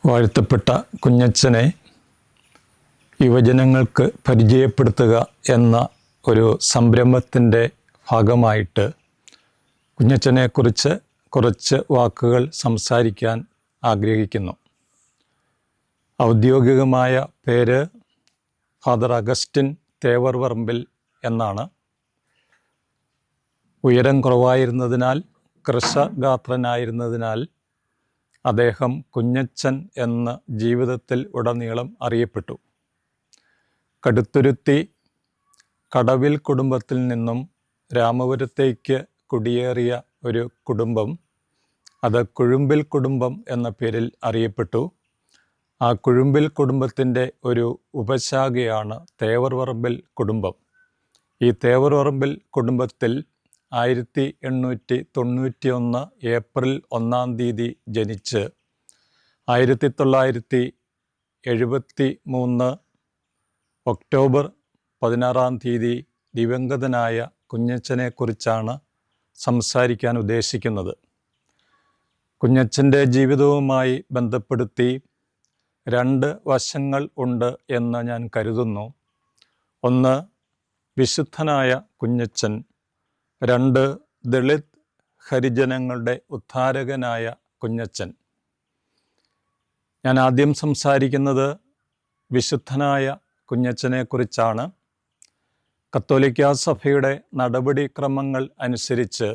വാഴ്ത്തപ്പെട്ട കുഞ്ഞച്ചനെ യുവജനങ്ങൾക്ക് പരിചയപ്പെടുത്തുക എന്ന ഒരു സംരംഭത്തിൻ്റെ ഭാഗമായിട്ട് കുഞ്ഞച്ചനെക്കുറിച്ച് കുറച്ച് വാക്കുകൾ സംസാരിക്കാൻ ആഗ്രഹിക്കുന്നു. ഔദ്യോഗികമായ പേര് ഫാദർ അഗസ്റ്റിൻ തേവർപറമ്പിൽ എന്നാണ്. ഉയരം കുറവായിരുന്നതിനാൽ, കൃശഗാത്രനായിരുന്നതിനാൽ അദ്ദേഹം കുഞ്ഞച്ചൻ എന്ന് ജീവിതത്തിൽ ഉടനീളം അറിയപ്പെട്ടു. കടുത്തുരുത്തി കടവിൽ കുടുംബത്തിൽ നിന്നും രാമപുരത്തേക്ക് കുടിയേറിയ ഒരു കുടുംബം, അത് കുഴുമ്പിൽ കുടുംബം എന്ന പേരിൽ അറിയപ്പെട്ടു. ആ കുഴുമ്പിൽ കുടുംബത്തിൻ്റെ ഒരു ഉപശാഖയാണ് തേവർപറമ്പിൽ കുടുംബം. ഈ തേവർപറമ്പിൽ കുടുംബത്തിൽ 1891 ഏപ്രിൽ 1 ജനിച്ച് 1973 ഒക്ടോബർ 16 ദിവംഗതനായ കുഞ്ഞച്ചനെക്കുറിച്ചാണ് സംസാരിക്കാൻ ഉദ്ദേശിക്കുന്നത്. കുഞ്ഞച്ചൻ്റെ ജീവിതവുമായി ബന്ധപ്പെടുത്തി 2 വശങ്ങൾ ഉണ്ട് എന്ന് ഞാൻ കരുതുന്നു. ഒന്ന്, വിശുദ്ധനായ കുഞ്ഞച്ചൻ. 2, ദളിത് ഹരിജനങ്ങളുടെ ഉദ്ധാരകനായ കുഞ്ഞച്ചൻ. ഞാൻ ആദ്യം സംസാരിക്കുന്നത് വിശുദ്ധനായ കുഞ്ഞച്ചനെക്കുറിച്ചാണ്. കത്തോലിക്കാ സഭയുടെ നടപടിക്രമങ്ങൾ അനുസരിച്ച്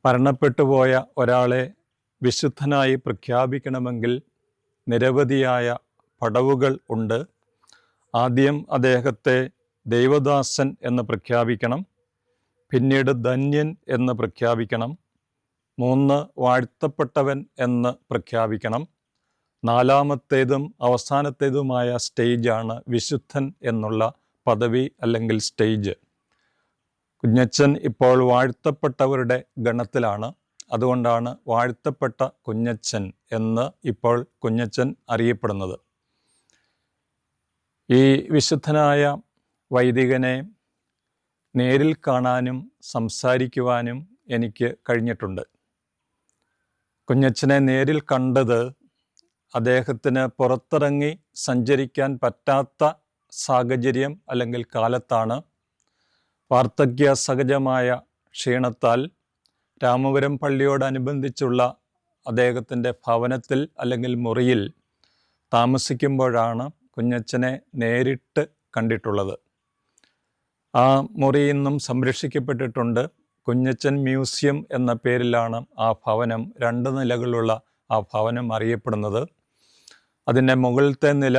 മരണപ്പെട്ടുപോയ ഒരാളെ വിശുദ്ധനായി പ്രഖ്യാപിക്കണമെങ്കിൽ നിരവധിയായ പടവുകൾ ഉണ്ട്. ആദ്യം അദ്ദേഹത്തെ ദൈവദാസൻ എന്ന് പ്രഖ്യാപിക്കണം, പിന്നീട് ധന്യൻ എന്ന് പ്രഖ്യാപിക്കണം, 3 വാഴ്ത്തപ്പെട്ടവൻ എന്ന് പ്രഖ്യാപിക്കണം. 4-മത്തേതും അവസാനത്തേതുമായ സ്റ്റേജാണ് വിശുദ്ധൻ എന്നുള്ള പദവി അല്ലെങ്കിൽ സ്റ്റേജ്. കുഞ്ഞച്ചൻ ഇപ്പോൾ വാഴ്ത്തപ്പെട്ടവരുടെ ഗണത്തിലാണ്. അതുകൊണ്ടാണ് വാഴ്ത്തപ്പെട്ട കുഞ്ഞച്ചൻ എന്ന് ഇപ്പോൾ കുഞ്ഞച്ചൻ അറിയപ്പെടുന്നത്. ഈ വിശുദ്ധനായ വൈദികനെ നേരിൽ കാണാനും സംസാരിക്കുവാനും എനിക്ക് കഴിഞ്ഞിട്ടുണ്ട്. കുഞ്ഞച്ചനെ നേരിൽ കണ്ടത് അദ്ദേഹത്തിന് പുറത്തിറങ്ങി സഞ്ചരിക്കാൻ പറ്റാത്ത സാഹചര്യം അല്ലെങ്കിൽ കാലത്താണ്. വാർദ്ധക്യ സഹജമായ ക്ഷീണത്താൽ രാമപുരം പള്ളിയോടനുബന്ധിച്ചുള്ള അദ്ദേഹത്തിൻ്റെ ഭവനത്തിൽ അല്ലെങ്കിൽ മുറിയിൽ താമസിക്കുമ്പോഴാണ് കുഞ്ഞച്ചനെ നേരിട്ട് കണ്ടിട്ടുള്ളത്. ആ മുറി ഇന്നും സംരക്ഷിക്കപ്പെട്ടിട്ടുണ്ട്. കുഞ്ഞച്ചൻ മ്യൂസിയം എന്ന പേരിലാണ് ആ ഭവനം, 2 നിലകളുള്ള ആ ഭവനം അറിയപ്പെടുന്നത്. അതിൻ്റെ മുകളിലത്തെ നില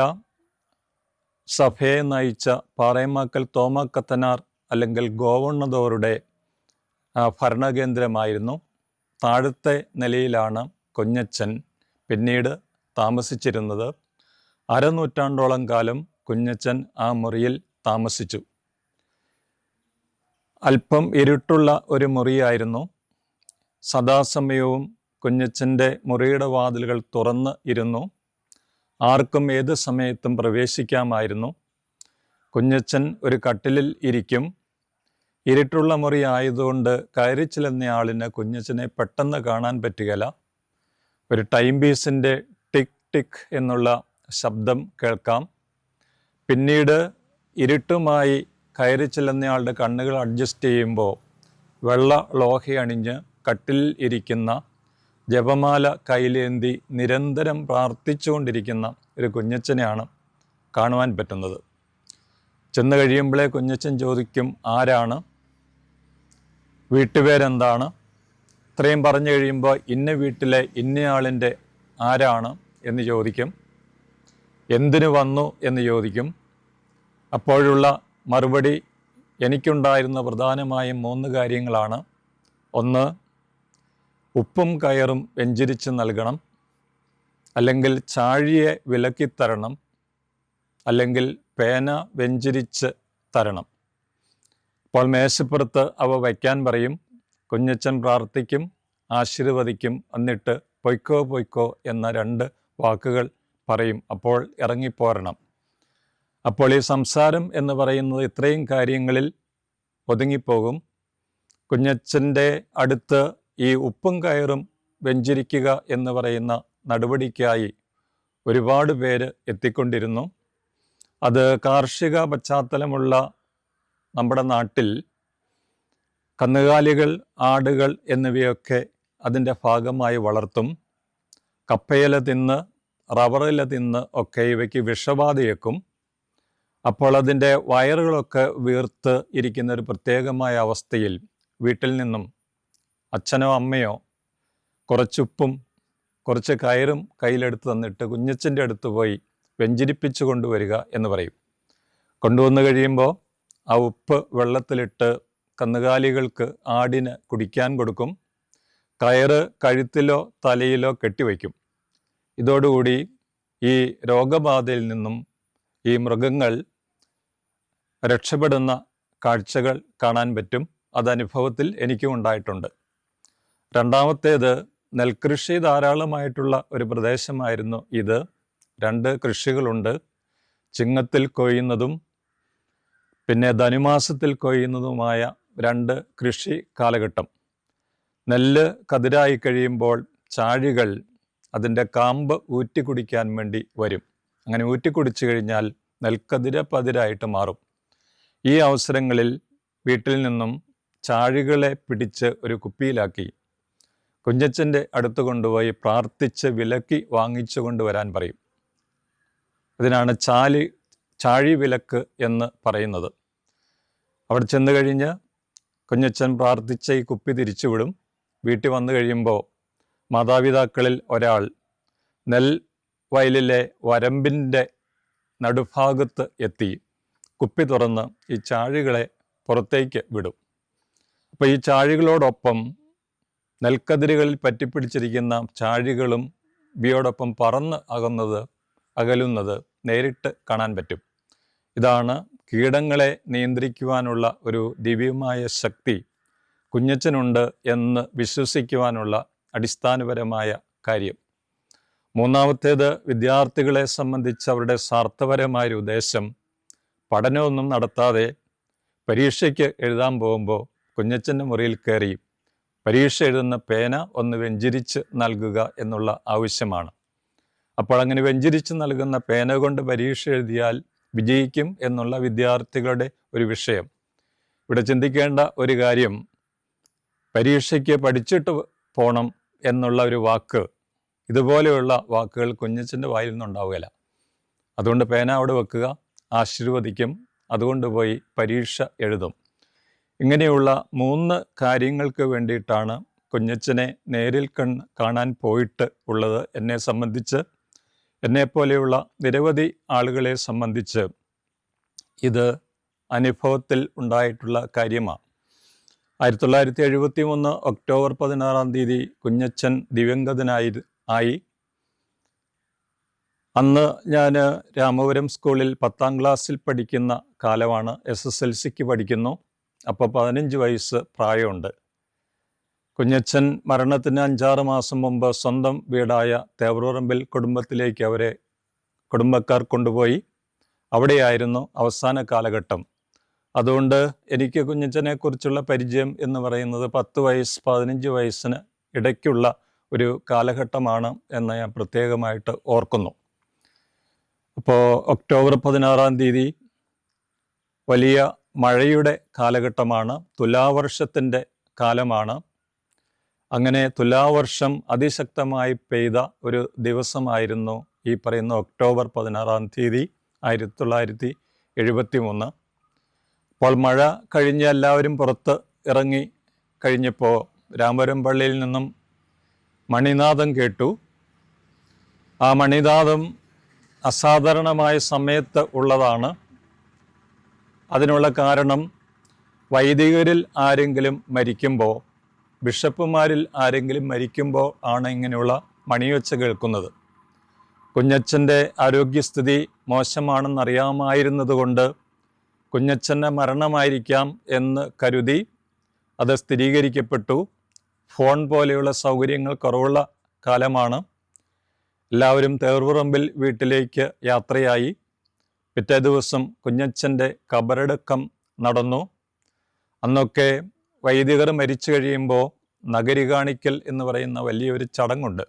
സഭയെ നയിച്ച പാറേമാക്കൽ തോമാ കത്തനാർ അല്ലെങ്കിൽ ഗോവണ്ണദോറുടെ ഭരണകേന്ദ്രമായിരുന്നു. താഴത്തെ നിലയിലാണ് കുഞ്ഞച്ചൻ പിന്നീട് താമസിച്ചിരുന്നത്. 1/2 നൂറ്റാണ്ടോളം കാലം കുഞ്ഞച്ചൻ ആ മുറിയിൽ താമസിച്ചു. അല്പം ഇരുട്ടുള്ള ഒരു മുറിയായിരുന്നു. സദാസമയവും കുഞ്ഞച്ചൻ്റെ മുറിയുടെ വാതിലുകൾ തുറന്ന് ഇരുന്നു. ആർക്കും ഏത് സമയത്തും പ്രവേശിക്കാമായിരുന്നു. കുഞ്ഞച്ചൻ ഒരു കട്ടിലിൽ ഇരിക്കും. ഇരുട്ടുള്ള മുറി ആയതുകൊണ്ട് കയറി ചെല്ലുന്നയാളിന് കുഞ്ഞച്ചനെ പെട്ടെന്ന് കാണാൻ പറ്റുകയില്ല. ഒരു ടൈം പീസിൻ്റെ ടിക് ടിക് എന്നുള്ള ശബ്ദം കേൾക്കാം. പിന്നീട് ഇരുട്ടുമായി കയറി ചെല്ലുന്നയാളുടെ കണ്ണുകൾ അഡ്ജസ്റ്റ് ചെയ്യുമ്പോൾ വെള്ള ലോഹ അണിഞ്ഞ് കട്ടിലിൽ ഇരിക്കുന്ന, ജപമാല കയ്യിലേന്തി നിരന്തരം പ്രാർത്ഥിച്ചുകൊണ്ടിരിക്കുന്ന ഒരു കുഞ്ഞച്ചനെയാണ് കാണുവാൻ പറ്റുന്നത്. ചെന്ന് കഴിയുമ്പോഴേ കുഞ്ഞച്ചൻ ചോദിക്കും, ആരാണ്, വീട്ടുപേരെന്താണ്? ഇത്രയും പറഞ്ഞു കഴിയുമ്പോൾ ഇന്ന വീട്ടിലെ ഇന്നയാളിൻ്റെ ആരാണ് എന്ന് ചോദിക്കും. എന്തിനു വന്നു എന്ന് ചോദിക്കും. അപ്പോഴുള്ള മറുപടി എനിക്കുണ്ടായിരുന്ന പ്രധാനമായും 3 കാര്യങ്ങളാണ്. 1, ഉപ്പും കയറും വെഞ്ചരിച്ച് നൽകണം, അല്ലെങ്കിൽ ചാഴിയെ വിലക്കിത്തരണം, അല്ലെങ്കിൽ പേന വെഞ്ചരിച്ച് തരണം. അപ്പോൾ മേശപ്പുറത്ത് അവ വയ്ക്കാൻ പറയും. കുഞ്ഞച്ചൻ പ്രാർത്ഥിക്കും, ആശീർവദിക്കും. എന്നിട്ട് പൊയ്ക്കോ പൊയ്ക്കോ എന്ന 2 വാക്കുകൾ പറയും. അപ്പോൾ ഇറങ്ങിപ്പോരണം. അപ്പോൾ ഈ സംസാരം എന്ന് പറയുന്നത് ഇത്രയും കാര്യങ്ങളിൽ ഒതുങ്ങിപ്പോകും. കുഞ്ഞച്ചൻ്റെ അടുത്ത് ഈ ഉപ്പും കയറും വെഞ്ചരിക്കുക എന്ന് പറയുന്ന നടപടിക്കായി ഒരുപാട് പേര് എത്തിക്കൊണ്ടിരുന്നു. അത് കാർഷിക പശ്ചാത്തലമുള്ള നമ്മുടെ നാട്ടിൽ കന്നുകാലികൾ, ആടുകൾ എന്നിവയൊക്കെ അതിൻ്റെ ഭാഗമായി വളർത്തും. കപ്പയില തിന്ന്, റബ്ബറില തിന്ന് ഒക്കെ ഇവയ്ക്ക് വിഷബാധയേക്കും. അപ്പോൾ അതിൻ്റെ വയറുകളൊക്കെ വീർത്ത് ഇരിക്കുന്ന ഒരു പ്രത്യേകമായ അവസ്ഥയിൽ വീട്ടിൽ നിന്നും അച്ഛനോ അമ്മയോ കുറച്ചുപ്പും കുറച്ച് കയറും കയ്യിലെടുത്ത് തന്നിട്ട് കുഞ്ഞച്ചൻ്റെ അടുത്ത് പോയി വെഞ്ചിരിപ്പിച്ചു കൊണ്ടുവരിക എന്ന് പറയും. കൊണ്ടുവന്നു കഴിയുമ്പോൾ ആ ഉപ്പ് വെള്ളത്തിലിട്ട് കന്നുകാലികൾക്ക്, ആടിന് കുടിക്കാൻ കൊടുക്കും. കയറ് കഴുത്തിലോ തലയിലോ കെട്ടിവയ്ക്കും. ഇതോടുകൂടി ഈ രോഗബാധയിൽ നിന്നും ഈ മൃഗങ്ങൾ രക്ഷപ്പെടുന്ന കാഴ്ചകൾ കാണാൻ പറ്റും. അതനുഭവത്തിൽ എനിക്കും ഉണ്ടായിട്ടുണ്ട്. രണ്ടാമത്തേത്, നെൽകൃഷി ധാരാളമായിട്ടുള്ള ഒരു പ്രദേശമായിരുന്നു ഇത്. 2 കൃഷികളുണ്ട്. ചിങ്ങത്തിൽ കൊയ്യുന്നതും പിന്നെ ധനുമാസത്തിൽ കൊയ്യുന്നതുമായ 2 കൃഷി കാലഘട്ടം. നെല്ല് കതിരായി കഴിയുമ്പോൾ ചാഴികൾ അതിൻ്റെ കാമ്പ് ഊറ്റി കുടിക്കാൻ വേണ്ടി വരും. അങ്ങനെ ഊറ്റി കുടിച്ചു കഴിഞ്ഞാൽ നെൽക്കതിര പതിരായിട്ട് മാറും. ഈ അവസരങ്ങളിൽ വീട്ടിൽ നിന്നും ചാഴികളെ പിടിച്ച് ഒരു കുപ്പിയിലാക്കി കുഞ്ഞച്ചൻ്റെ അടുത്ത് കൊണ്ടുപോയി പ്രാർത്ഥിച്ച് വിലക്കി വാങ്ങിച്ചു കൊണ്ടുവരാൻ പറയും. ഇതിനാണ് ചാഴി വിലക്ക് എന്ന് പറയുന്നത്. അവിടെ ചെന്ന് കഴിഞ്ഞ് കുഞ്ഞച്ചൻ പ്രാർത്ഥിച്ച ഈ കുപ്പി തിരിച്ചുവിടും. വീട്ടിൽ വന്നു കഴിയുമ്പോൾ മാതാപിതാക്കളിൽ ഒരാൾ നെൽ വയലിലെ വരമ്പിൻ്റെ നടുഭാഗത്ത് എത്തി കുപ്പി തുറന്ന് ഈ ചാഴികളെ പുറത്തേക്ക് വിടും. അപ്പോൾ ഈ ചാഴികളോടൊപ്പം നെൽക്കതിരുകളിൽ പറ്റിപ്പിടിച്ചിരിക്കുന്ന ചാഴികളും ഇവയോടൊപ്പം പറന്ന് അകലുന്നത് നേരിട്ട് കാണാൻ പറ്റും. ഇതാണ് കീടങ്ങളെ നിയന്ത്രിക്കുവാനുള്ള ഒരു ദിവ്യമായ ശക്തി കുഞ്ഞച്ചനുണ്ട് എന്ന് വിശ്വസിക്കുവാനുള്ള അടിസ്ഥാനപരമായ കാര്യം. മൂന്നാമത്തേത്, വിദ്യാർത്ഥികളെ സംബന്ധിച്ച് അവരുടെ സ്വാർത്ഥപരമായൊരു ഉദ്ദേശം പഠനമൊന്നും നടത്താതെ പരീക്ഷയ്ക്ക് എഴുതാൻ പോകുമ്പോൾ കുഞ്ഞച്ചൻ്റെ മുറിയിൽ കയറി പരീക്ഷ എഴുതുന്ന പേന ഒന്ന് വെഞ്ചിരിച്ച് നൽകുക എന്നുള്ള ആവശ്യമാണ്. അപ്പോൾ അങ്ങനെ വെഞ്ചിരിച്ച് നൽകുന്ന പേന കൊണ്ട് പരീക്ഷ എഴുതിയാൽ വിജയിക്കും എന്നുള്ള വിദ്യാർത്ഥികളുടെ ഒരു വിഷയം. ഇവിടെ ചിന്തിക്കേണ്ട ഒരു കാര്യം, പരീക്ഷയ്ക്ക് പഠിച്ചിട്ട് പോകണം എന്നുള്ള ഒരു വാക്ക്, ഇതുപോലെയുള്ള വാക്കുകൾ കുഞ്ഞച്ചൻ്റെ വായിൽ നിന്നുണ്ടാവുകയില്ല. അതുകൊണ്ട് പേന അവിടെ വെക്കുക, ആശീർവദിക്കും, അതുകൊണ്ട് പോയി പരീക്ഷ എഴുതും. ഇങ്ങനെയുള്ള 3 കാര്യങ്ങൾക്ക് വേണ്ടിയിട്ടാണ് കുഞ്ഞച്ചനെ നേരിൽ കാണാൻ പോയിട്ട് ഉള്ളത്. എന്നെ സംബന്ധിച്ച്, എന്നെപ്പോലെയുള്ള നിരവധി ആളുകളെ സംബന്ധിച്ച് ഇത് അനുഭവത്തിൽ ഉണ്ടായിട്ടുള്ള കാര്യമാണ്. 1973 ഒക്ടോബർ 16 കുഞ്ഞച്ചൻ ദിവംഗതനായി. അന്ന് ഞാൻ രാമപുരം സ്കൂളിൽ 10ാം ക്ലാസ്സിൽ പഠിക്കുന്ന കാലമാണ്. SSLCക്ക് പഠിക്കുന്നു. അപ്പോൾ 15 വയസ്സ് പ്രായമുണ്ട്. കുഞ്ഞച്ചൻ മരണത്തിന് 5-6 മാസം മുമ്പ് സ്വന്തം വീടായ തേവറമ്പൽ കുടുംബത്തിലേക്ക് കുടുംബക്കാർ കൊണ്ടുപോയി. അവിടെയായിരുന്നു അവസാന കാലഘട്ടം. അതുകൊണ്ട് എനിക്ക് കുഞ്ഞച്ചനെക്കുറിച്ചുള്ള പരിചയം എന്ന് പറയുന്നത് 10 വയസ്സ് 15 വയസ്സിന് ഇടയ്ക്കുള്ള ഒരു കാലഘട്ടമാണ് എന്ന് ഞാൻ പ്രത്യേകമായിട്ട് ഓർക്കുന്നു. അപ്പോൾ ഒക്ടോബർ 16 വലിയ മഴയുടെ കാലഘട്ടമാണ്. തുലാവർഷത്തിൻ്റെ കാലമാണ്. അങ്ങനെ തുലാവർഷം അതിശക്തമായി പെയ്ത ഒരു ദിവസമായിരുന്നു ഈ പറയുന്ന ഒക്ടോബർ 16 1973. അപ്പോൾ മഴ കഴിഞ്ഞ് എല്ലാവരും പുറത്ത് ഇറങ്ങി കഴിഞ്ഞപ്പോൾ രാമപുരം പള്ളിയിൽ നിന്നും മണിനാദം കേട്ടു. ആ മണിനാദം അസാധാരണമായ സമയത്ത് ഉള്ളതാണ്. അതിനുള്ള കാരണം, വൈദികരിൽ ആരെങ്കിലും മരിക്കുമ്പോൾ, ബിഷപ്പുമാരിൽ ആരെങ്കിലും മരിക്കുമ്പോൾ ആണ് ഇങ്ങനെയുള്ള മണിയൊച്ച കേൾക്കുന്നത്. കുഞ്ഞച്ചൻ്റെ ആരോഗ്യസ്ഥിതി മോശമാണെന്നറിയാമായിരുന്നത് കൊണ്ട് കുഞ്ഞച്ചൻ്റെ മരണമായിരിക്കാം എന്ന് കരുതി അത് സ്ഥിരീകരിക്കപ്പെട്ടു. ഫോൺ പോലെയുള്ള സൗകര്യങ്ങൾ കുറവുള്ള കാലമാണ്. എല്ലാവരും തേവറമ്പൽ വീട്ടിലേക്ക് യാത്രയായി. പിറ്റേ ദിവസം കുഞ്ഞച്ചൻ്റെ കബറടക്കം നടന്നു. അന്നൊക്കെ വൈദികർ മരിച്ചു കഴിയുമ്പോൾ നഗരി കാണിക്കൽ എന്ന് പറയുന്ന വലിയൊരു ചടങ്ങുണ്ട്.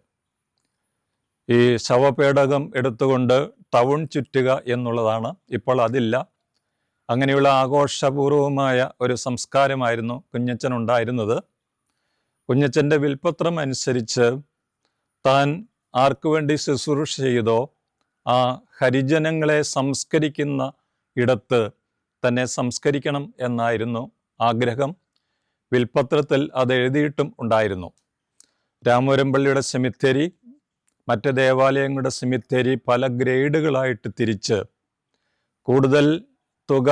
ഈ ശവപേടകം എടുത്തുകൊണ്ട് ടൗൺ ചുറ്റുക എന്നുള്ളതാണ്. ഇപ്പോൾ അതില്ല. അങ്ങനെയുള്ള ആഘോഷപൂർവമായ ഒരു സംസ്കാരമായിരുന്നു കുഞ്ഞച്ചനുണ്ടായിരുന്നത്. കുഞ്ഞച്ചൻ്റെ വിൽപ്പത്രം അനുസരിച്ച് താൻ ആർക്കു വേണ്ടി ശുശ്രൂഷ ചെയ്തോ ആ ഹരിജനങ്ങളെ സംസ്കരിക്കുന്ന ഇടത്ത് തന്നെ സംസ്കരിക്കണം എന്നായിരുന്നു ആഗ്രഹം. വിൽപ്പത്രത്തിൽ അത് എഴുതിയിട്ടും ഉണ്ടായിരുന്നു. രാമപുരം പള്ളിയുടെ സെമിത്തേരി, മറ്റ് ദേവാലയങ്ങളുടെ സെമിത്തേരി പല ഗ്രേഡുകളായിട്ട് തിരിച്ച് കൂടുതൽ തുക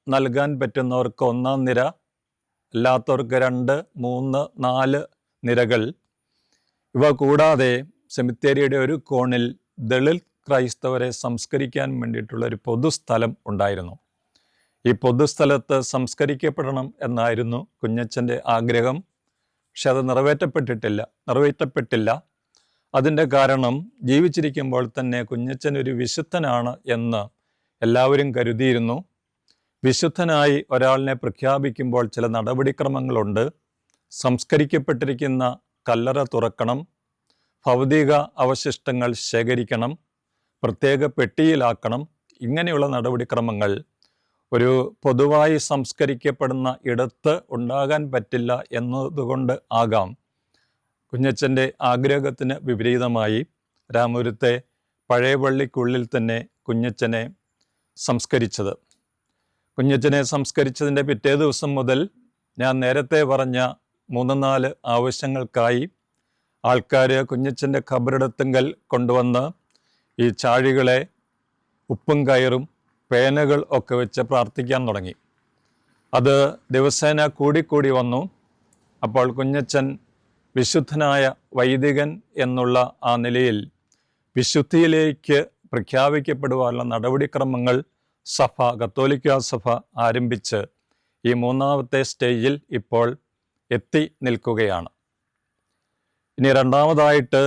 നൽകാൻ പറ്റുന്നവർക്ക് 1-ാം നിര, അല്ലാത്തവർക്ക് 2, 3, 4 നിരകൾ. ഇവ കൂടാതെ സെമിത്തേരിയുടെ ഒരു കോണിൽ ദളിത് ക്രൈസ്തവരെ സംസ്കരിക്കാൻ വേണ്ടിയിട്ടുള്ള ഒരു പൊതുസ്ഥലം ഉണ്ടായിരുന്നു. ഈ പൊതുസ്ഥലത്ത് സംസ്കരിക്കപ്പെടണം എന്നായിരുന്നു കുഞ്ഞച്ചൻ്റെ ആഗ്രഹം. പക്ഷെ അത് നിറവേറ്റപ്പെട്ടില്ല. അതിൻ്റെ കാരണം ജീവിച്ചിരിക്കുമ്പോൾ തന്നെ കുഞ്ഞച്ചൻ ഒരു വിശുദ്ധനാണ് എന്ന് എല്ലാവരും കരുതിയിരുന്നു. വിശുദ്ധനായി ഒരാളിനെ പ്രഖ്യാപിക്കുമ്പോൾ ചില നടപടിക്രമങ്ങളുണ്ട്. സംസ്കരിക്കപ്പെട്ടിരിക്കുന്ന കല്ലറ തുറക്കണം, ഭൗതിക അവശിഷ്ടങ്ങൾ ശേഖരിക്കണം, പ്രത്യേക പെട്ടിയിലാക്കണം. ഇങ്ങനെയുള്ള നടപടിക്രമങ്ങൾ ഒരു പൊതുവായി സംസ്കരിക്കപ്പെടുന്ന ഇടത്ത് ഉണ്ടാകാൻ പറ്റില്ല എന്നതുകൊണ്ട് ആകാം കുഞ്ഞച്ചൻ്റെ ആഗ്രഹത്തിന് വിപരീതമായി രാമപുരത്തെ പഴയ പള്ളിക്കുള്ളിൽ തന്നെ കുഞ്ഞച്ചനെ സംസ്കരിച്ചത്. കുഞ്ഞച്ചനെ സംസ്കരിച്ചതിൻ്റെ പിറ്റേ ദിവസം മുതൽ ഞാൻ നേരത്തെ പറഞ്ഞ 3-4 ആവശ്യങ്ങൾക്കായി ആൾക്കാർ കുഞ്ഞച്ചൻ്റെ ഖബറിടത്തുങ്കൽ കൊണ്ടുവന്ന് ഈ ചാഴികളെ ഉപ്പും കയറും പേനകൾ ഒക്കെ വെച്ച് പ്രാർത്ഥിക്കാൻ തുടങ്ങി. അത് ദിവസേന കൂടിക്കൂടി വന്നു. അപ്പോൾ കുഞ്ഞച്ചൻ വിശുദ്ധനായ വൈദികൻ എന്നുള്ള ആ നിലയിൽ വിശുദ്ധിയിലേക്ക് പ്രഖ്യാപിക്കപ്പെടുവാനുള്ള നടപടിക്രമങ്ങൾ കത്തോലിക്ക സഭ ആരംഭിച്ച് ഈ 3-ാമത്തെ സ്റ്റേജിൽ ഇപ്പോൾ എത്തി നിൽക്കുകയാണ്. ഇനി രണ്ടാമതായിട്ട്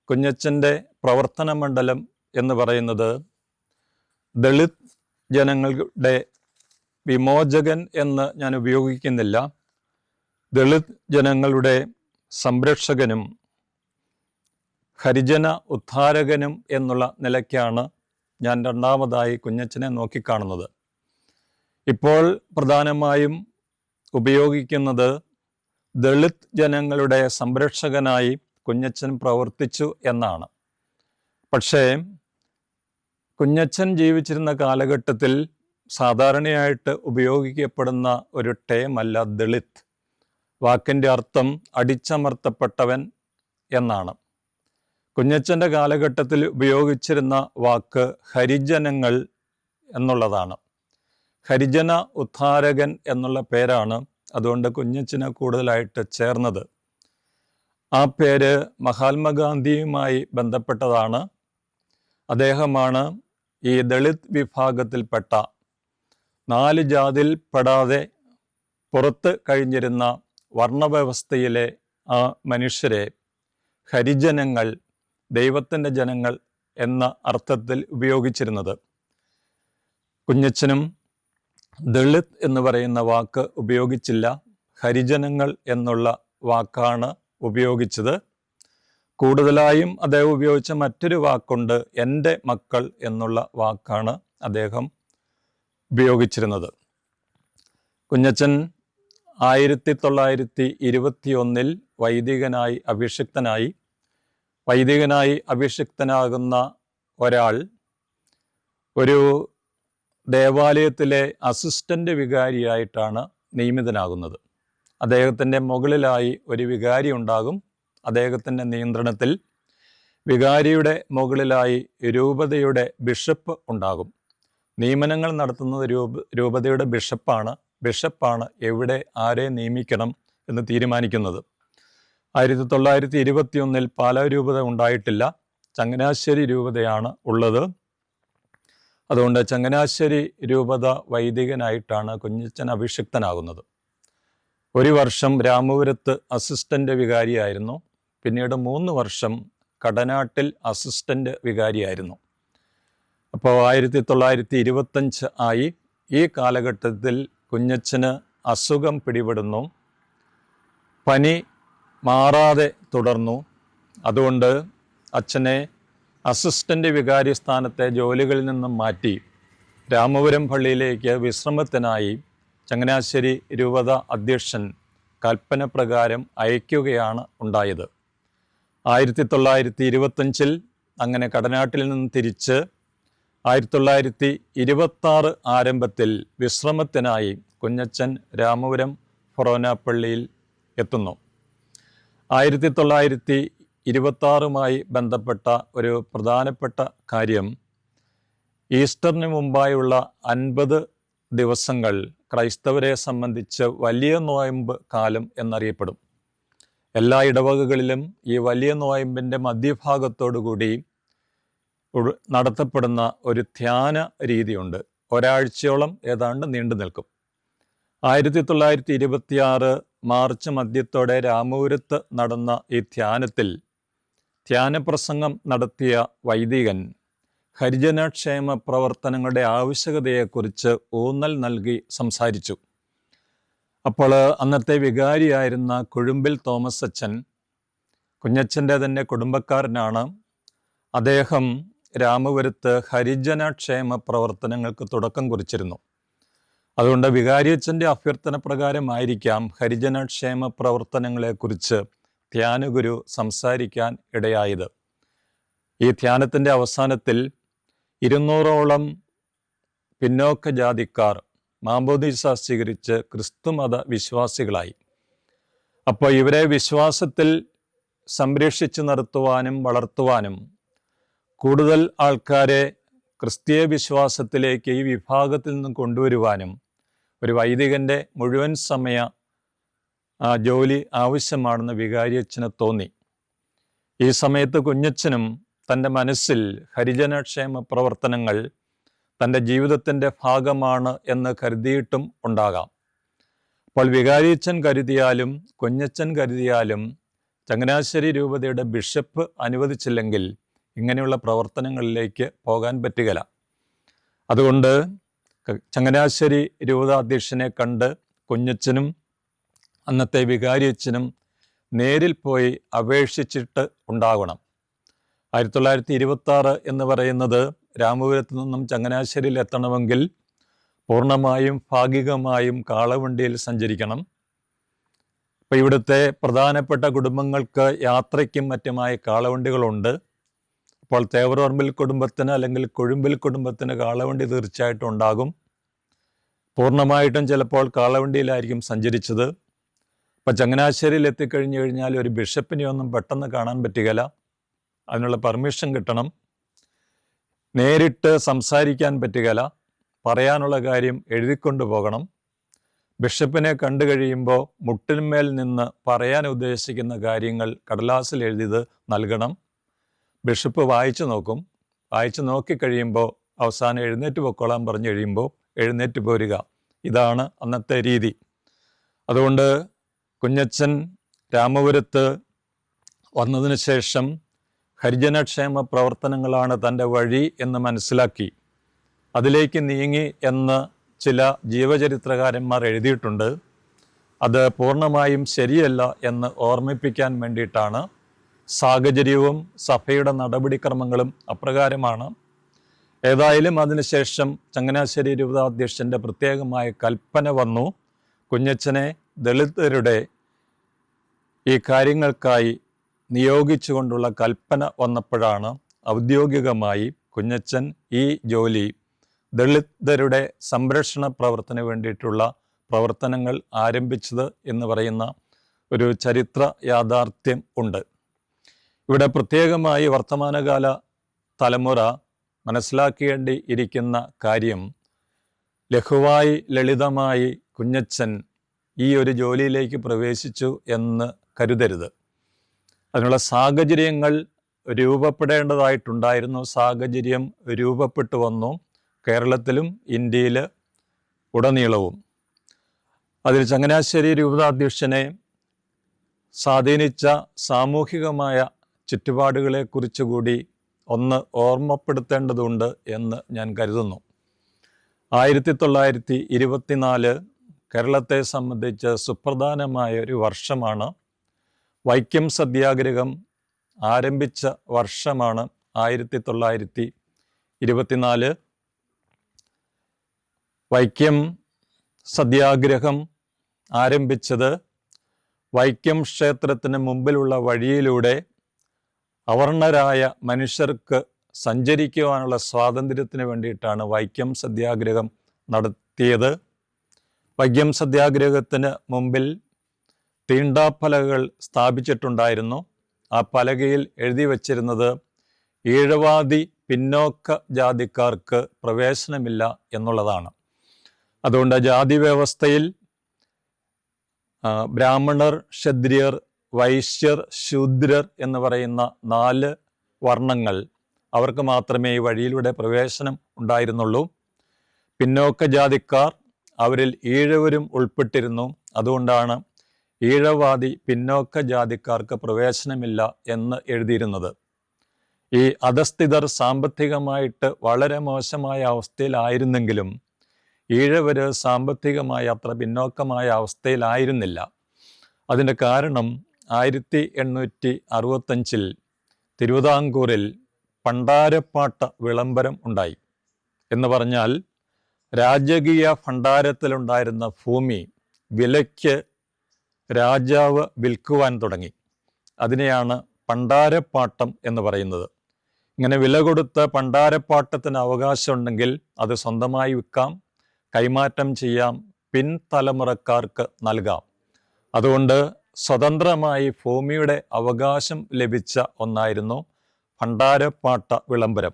കുഞ്ഞച്ചൻ്റെ പ്രവർത്തന മണ്ഡലം എന്ന് പറയുന്നത് ദളിത് ജനങ്ങളുടെ വിമോചകൻ എന്ന് ഞാൻ ഉപയോഗിക്കുന്നില്ല. ദളിത് ജനങ്ങളുടെ സംരക്ഷകനും ഹരിജന ഉദ്ധാരകനും എന്നുള്ള നിലയ്ക്കാണ് ഞാൻ രണ്ടാമതായി കുഞ്ഞച്ചനെ നോക്കിക്കാണുന്നത്. ഇപ്പോൾ പ്രധാനമായും ഉപയോഗിക്കുന്നത് ദളിത് ജനങ്ങളുടെ സംരക്ഷകനായി കുഞ്ഞച്ചൻ പ്രവർത്തിച്ചു എന്നാണ്. പക്ഷേ കുഞ്ഞച്ചൻ ജീവിച്ചിരുന്ന കാലഘട്ടത്തിൽ സാധാരണയായിട്ട് ഉപയോഗിക്കപ്പെടുന്ന ഒരു ടേമല്ല ദളിത്. വാക്കിൻ്റെ അർത്ഥം അടിച്ചമർത്തപ്പെട്ടവൻ എന്നാണ്. കുഞ്ഞച്ചൻ്റെ കാലഘട്ടത്തിൽ ഉപയോഗിച്ചിരുന്ന വാക്ക് ഹരിജനങ്ങൾ എന്നുള്ളതാണ്. ഹരിജന ഉദ്ധാരകൻ എന്നുള്ള പേരാണ് അതുകൊണ്ട് കുഞ്ഞച്ചന് കൂടുതലായിട്ട് ചേർന്നത്. ആ പേര് മഹാത്മാഗാന്ധിയുമായി ബന്ധപ്പെട്ടതാണ്. അദ്ദേഹമാണ് ഈ ദളിത് വിഭാഗത്തിൽപ്പെട്ട 4 ജാതിയിൽ പെടാതെ പുറത്ത് കഴിഞ്ഞിരുന്ന വർണ്ണവ്യവസ്ഥയിലെ ആ മനുഷ്യരെ ഹരിജനങ്ങൾ, ദൈവത്തിൻ്റെ ജനങ്ങൾ എന്ന അർത്ഥത്തിൽ ഉപയോഗിച്ചിരുന്നത്. കുഞ്ഞച്ചനും ദളിത് എന്ന് പറയുന്ന വാക്ക് ഉപയോഗിച്ചില്ല, ഹരിജനങ്ങൾ എന്നുള്ള വാക്കാണ് ഉപയോഗിച്ചത്. കൂടുതലായും അദ്ദേഹം ഉപയോഗിച്ച മറ്റൊരു വാക്കുണ്ട്, എൻ്റെ മക്കൾ എന്നുള്ള വാക്കാണ് അദ്ദേഹം ഉപയോഗിച്ചിരുന്നത്. കുഞ്ഞച്ചൻ 1921 വൈദികനായി അഭിഷിക്തനാകുന്ന ഒരാൾ ഒരു ദേവാലയത്തിലെ അസിസ്റ്റൻ്റ് വികാരിയായിട്ടാണ് നിയമിതനാകുന്നത്. അദ്ദേഹത്തിൻ്റെ മുകളിലായി ഒരു വികാരി ഉണ്ടാകും. അദ്ദേഹത്തിൻ്റെ നിയന്ത്രണത്തിൽ വികാരിയുടെ മുകളിലായി രൂപതയുടെ ബിഷപ്പ് ഉണ്ടാകും. നിയമനങ്ങൾ നടത്തുന്നത് രൂപതയുടെ ബിഷപ്പാണ് എവിടെ ആരെ നിയമിക്കണം എന്ന് തീരുമാനിക്കുന്നത്. 1921 പാലാ രൂപത ഉണ്ടായിട്ടില്ല, ചങ്ങനാശ്ശേരി രൂപതയാണ് ഉള്ളത്. അതുകൊണ്ട് ചങ്ങനാശ്ശേരി രൂപത വൈദികനായിട്ടാണ് കുഞ്ഞച്ചൻ അഭിഷിക്തനാകുന്നത്. 1 വർഷം രാമപുരത്ത് അസിസ്റ്റൻ്റ് വികാരിയായിരുന്നു. പിന്നീട് 3 വർഷം കടനാട്ടിൽ അസിസ്റ്റൻ്റ് വികാരിയായിരുന്നു. അപ്പോൾ 1925 ആയി. ഈ കാലഘട്ടത്തിൽ കുഞ്ഞച്ചന് അസുഖം പിടിപെടുന്നു. പനി മാറാതെ തുടർന്നു. അതുകൊണ്ട് അച്ഛനെ അസിസ്റ്റൻ്റ് വികാരി സ്ഥാനത്തെ ജോലികളിൽ നിന്നും മാറ്റി രാമപുരം പള്ളിയിലേക്ക് വിശ്രമത്തിനായി ചങ്ങനാശ്ശേരി രൂപത അധ്യക്ഷൻ കൽപ്പന പ്രകാരം അയക്കുകയാണ് ഉണ്ടായത്. 1925 അങ്ങനെ കടനാട്ടിൽ നിന്ന് തിരിച്ച് 1926 ആരംഭത്തിൽ വിശ്രമത്തിനായി കുഞ്ഞച്ചൻ രാമപുരം ഫൊറോന പള്ളിയിൽ എത്തുന്നു. 1926മായി ബന്ധപ്പെട്ട ഒരു പ്രധാനപ്പെട്ട കാര്യം, ഈസ്റ്ററിന് മുമ്പായുള്ള 50 ദിവസങ്ങൾ ക്രൈസ്തവരെ സംബന്ധിച്ച് വലിയ നോയമ്പ് കാലം എന്നറിയപ്പെടും. എല്ലാ ഇടവകകളിലും ഈ വലിയ നോയമ്പിൻ്റെ മധ്യഭാഗത്തോടുകൂടി നടത്തപ്പെടുന്ന ഒരു ധ്യാന രീതിയുണ്ട്. ഒരാഴ്ചയോളം ഏതാണ്ട് നീണ്ടു നിൽക്കും. 1926 മാർച്ച് മധ്യത്തോടെ രാമപുരത്ത് നടന്ന ഈ ധ്യാനത്തിൽ ധ്യാനപ്രസംഗം നടത്തിയ വൈദികൻ ഹരിജനക്ഷേമ പ്രവർത്തനങ്ങളുടെ ആവശ്യകതയെക്കുറിച്ച് ഊന്നൽ നൽകി സംസാരിച്ചു. അപ്പോൾ അന്നത്തെ വികാരിയായിരുന്ന കുഴുമ്പിൽ തോമസ് അച്ഛൻ, കുഞ്ഞച്ചൻ്റെ തന്നെ കുടുംബക്കാരനാണ്, അദ്ദേഹം രാമപുരത്ത് ഹരിജനക്ഷേമ പ്രവർത്തനങ്ങൾക്ക് തുടക്കം കുറിച്ചിരുന്നു. അതുകൊണ്ട് വികാരിയച്ഛൻ്റെ അഭ്യർത്ഥന പ്രകാരമായിരിക്കാം ഹരിജനക്ഷേമ പ്രവർത്തനങ്ങളെക്കുറിച്ച് ധ്യാനഗുരു സംസാരിക്കാൻ ഇടയായത്. ഈ ധ്യാനത്തിൻ്റെ അവസാനത്തിൽ 200ഓളം പിന്നോക്ക ജാതിക്കാർ മാമോദീസ സ്വീകരിച്ച് ക്രിസ്തുമത വിശ്വാസികളായി. അപ്പോൾ ഇവരെ വിശ്വാസത്തിൽ സംരക്ഷിച്ചു നിർത്തുവാനും വളർത്തുവാനും കൂടുതൽ ആൾക്കാരെ ക്രിസ്തീയ വിശ്വാസത്തിലേക്ക് ഈ വിഭാഗത്തിൽ നിന്ന് കൊണ്ടുവരുവാനും ഒരു വൈദികൻ്റെ മുഴുവൻ സമയ ജോലി ആവശ്യമാണെന്ന് വികാരിയച്ഛന് തോന്നി. ഈ സമയത്ത് കുഞ്ഞച്ചനും തൻ്റെ മനസ്സിൽ ഹരിജനക്ഷേമ പ്രവർത്തനങ്ങൾ തൻ്റെ ജീവിതത്തിൻ്റെ ഭാഗമാണ് എന്ന് കരുതിയിട്ടും ഉണ്ടാകാം. അപ്പോൾ വികാരിയച്ഛൻ കരുതിയാലും കുഞ്ഞച്ചൻ കരുതിയാലും ചങ്ങനാശ്ശേരി രൂപതയുടെ ബിഷപ്പ് അനുവദിച്ചില്ലെങ്കിൽ ഇങ്ങനെയുള്ള പ്രവർത്തനങ്ങളിലേക്ക് പോകാൻ പറ്റുകയില്ല. അതുകൊണ്ട് ചങ്ങനാശ്ശേരി രൂപത അധ്യക്ഷനെ കണ്ട് കുഞ്ഞച്ചനും അന്നത്തെ വികാരിയച്ഛനും നേരിൽ പോയി അപേക്ഷിച്ചിട്ട് ഉണ്ടാകണം. 1926 എന്ന് പറയുന്നത് രാമപുരത്ത് നിന്നും ചങ്ങനാശ്ശേരിയിൽ എത്തണമെങ്കിൽ പൂർണ്ണമായും ഭാഗികമായും കാളവണ്ടിയിൽ സഞ്ചരിക്കണം. അപ്പോൾ ഇവിടുത്തെ പ്രധാനപ്പെട്ട കുടുംബങ്ങൾക്ക് യാത്രയ്ക്കും മറ്റുമായി കാളവണ്ടികളുണ്ട്. അപ്പോൾ തേവറോർമ്പിൽ കുടുംബത്തിന് അല്ലെങ്കിൽ കൊഴുമ്പിൽ കുടുംബത്തിന് കാളവണ്ടി തീർച്ചയായിട്ടും ഉണ്ടാകും. പൂർണ്ണമായിട്ടും ചിലപ്പോൾ കാളവണ്ടിയിലായിരിക്കും സഞ്ചരിച്ചത്. അപ്പോൾ ചങ്ങനാശ്ശേരിയിൽ എത്തിക്കഴിഞ്ഞു കഴിഞ്ഞാൽ ഒരു ബിഷപ്പിനെ ഒന്നും പെട്ടെന്ന് കാണാൻ പറ്റുകയില്ല. അതിനുള്ള പെർമിഷൻ കിട്ടണം. നേരിട്ട് സംസാരിക്കാൻ പറ്റുകയില്ല. പറയാനുള്ള കാര്യം എഴുതിക്കൊണ്ടു പോകണം. ബിഷപ്പിനെ കണ്ടു കഴിയുമ്പോൾ മുട്ടിന്മേൽ നിന്ന് പറയാൻ ഉദ്ദേശിക്കുന്ന കാര്യങ്ങൾ കടലാസിൽ എഴുതിയത് നൽകണം. ബിഷപ്പ് വായിച്ചു നോക്കും. വായിച്ചു നോക്കിക്കഴിയുമ്പോൾ അവസാനം എഴുന്നേറ്റ് പൊക്കോളാൻ പറഞ്ഞു കഴിയുമ്പോൾ എഴുന്നേറ്റ് പോരുക. ഇതാണ് അന്നത്തെ രീതി. അതുകൊണ്ട് കുഞ്ഞച്ചൻ രാമപുരത്ത് വന്നതിന് ശേഷം ഹരിജനക്ഷേമ പ്രവർത്തനങ്ങളാണ് തൻ്റെ വഴി എന്ന് മനസ്സിലാക്കി അതിലേക്ക് നീങ്ങി എന്ന് ചില ജീവചരിത്രകാരന്മാർ എഴുതിയിട്ടുണ്ട്. അത് പൂർണ്ണമായും ശരിയല്ല എന്ന് ഓർമ്മിപ്പിക്കാൻ വേണ്ടിയിട്ടാണ്. സാഹചര്യവും സഭയുടെ നടപടിക്രമങ്ങളും അപ്രകാരമാണ്. ഏതായാലും അതിനുശേഷം ചങ്ങനാശ്ശേരി രൂപതാധ്യക്ഷൻ്റെ പ്രത്യേകമായ കൽപ്പന വന്നു. കുഞ്ഞച്ചനെ ദളിതരുടെ ഈ കാര്യങ്ങൾക്കായി നിയോഗിച്ചുകൊണ്ടുള്ള കൽപ്പന വന്നപ്പോഴാണ് ഔദ്യോഗികമായി കുഞ്ഞച്ചൻ ഈ ജോലി ദളിതരുടെ സംരക്ഷണ പ്രവർത്തനത്തിന് വേണ്ടിയിട്ടുള്ള പ്രവർത്തനങ്ങൾ ആരംഭിച്ചത് എന്ന് പറയുന്ന ഒരു ചരിത്ര യാഥാർത്ഥ്യം ഉണ്ട്. ഇവിടെ പ്രത്യേകമായി വർത്തമാനകാല തലമുറ മനസ്സിലാക്കേണ്ടി ഇരിക്കുന്ന കാര്യം, ലഘുവായി ലളിതമായി കുഞ്ഞച്ചൻ ഈ ഒരു ജോലിയിലേക്ക് പ്രവേശിച്ചു എന്ന് കരുതരുത്. അതിനുള്ള സാഹചര്യങ്ങൾ രൂപപ്പെടേണ്ടതായിട്ടുണ്ടായിരുന്നു. സാഹചര്യം രൂപപ്പെട്ടു വന്നു കേരളത്തിലും ഇന്ത്യയിൽ ഉടനീളവും. അതിൽ ചങ്ങനാശ്ശേരി രൂപതാധ്യക്ഷനെ സ്വാധീനിച്ച സാമൂഹികമായ ചുറ്റുപാടുകളെക്കുറിച്ച് കൂടി ഒന്ന് ഓർമ്മപ്പെടുത്തേണ്ടതുണ്ട് എന്ന് ഞാൻ കരുതുന്നു. 1924 കേരളത്തെ സംബന്ധിച്ച് സുപ്രധാനമായ ഒരു വർഷമാണ്. വൈക്കം സത്യാഗ്രഹം ആരംഭിച്ച വർഷമാണ് 1924 വൈക്കം സത്യാഗ്രഹം ആരംഭിച്ചത് വൈക്കം ക്ഷേത്രത്തിന് മുമ്പിലുള്ള വഴിയിലൂടെ അവർണരായ മനുഷ്യർക്ക് സഞ്ചരിക്കുവാനുള്ള സ്വാതന്ത്ര്യത്തിന് വേണ്ടിയിട്ടാണ് വൈക്കം സത്യാഗ്രഹം നടത്തിയത്. വൈക്കം സത്യാഗ്രഹത്തിന് മുമ്പിൽ തീണ്ടാപ്പലകൾ സ്ഥാപിച്ചിട്ടുണ്ടായിരുന്നു. ആ പലകയിൽ എഴുതി വച്ചിരുന്നത് ഈഴവാദി പിന്നോക്ക ജാതിക്കാർക്ക് പ്രവേശനമില്ല എന്നുള്ളതാണ്. അതുകൊണ്ട് ജാതി വ്യവസ്ഥയിൽ ബ്രാഹ്മണർ, ക്ഷത്രിയർ, വൈശ്യർ, ശൂദ്രർ എന്ന് പറയുന്ന 4 വർണ്ണങ്ങൾ, അവർക്ക് മാത്രമേ ഈ വഴിയിലൂടെ പ്രവേശനം ഉണ്ടായിരുന്നുള്ളൂ. പിന്നോക്ക ജാതിക്കാർ, അവരിൽ ഈഴവരും ഉൾപ്പെട്ടിരുന്നു. അതുകൊണ്ടാണ് ഈഴവാദി പിന്നോക്ക ജാതിക്കാർക്ക് പ്രവേശനമില്ല എന്ന് എഴുതിയിരുന്നത്. ഈ അധസ്ഥിതർ സാമ്പത്തികമായിട്ട് വളരെ മോശമായ അവസ്ഥയിലായിരുന്നെങ്കിലും ഈഴവര് സാമ്പത്തികമായി അത്ര പിന്നോക്കമായ അവസ്ഥയിലായിരുന്നില്ല. അതിൻ്റെ കാരണം 1865 തിരുവിതാംകൂറിൽ ഭണ്ഡാരപ്പാട്ട വിളംബരം ഉണ്ടായി. എന്ന് പറഞ്ഞാൽ രാജകീയ ഭണ്ഡാരത്തിലുണ്ടായിരുന്ന ഭൂമി വിലയ്ക്ക് രാജാവ് വിൽക്കുവാൻ തുടങ്ങി. അതിനെയാണ് ഭണ്ഡാരപ്പാട്ടം എന്ന് പറയുന്നത്. ഇങ്ങനെ വില കൊടുത്ത് ഭണ്ഡാരപ്പാട്ടത്തിന് അവകാശമുണ്ടെങ്കിൽ അത് സ്വന്തമായി വിൽക്കാം, കൈമാറ്റം ചെയ്യാം, പിൻതലമുറക്കാർക്ക് നൽകാം. അതുകൊണ്ട് സ്വതന്ത്രമായി ഭൂമിയുടെ അവകാശം ലഭിച്ച ഒന്നായിരുന്നു ഭണ്ഡാരപ്പാട്ട വിളംബരം.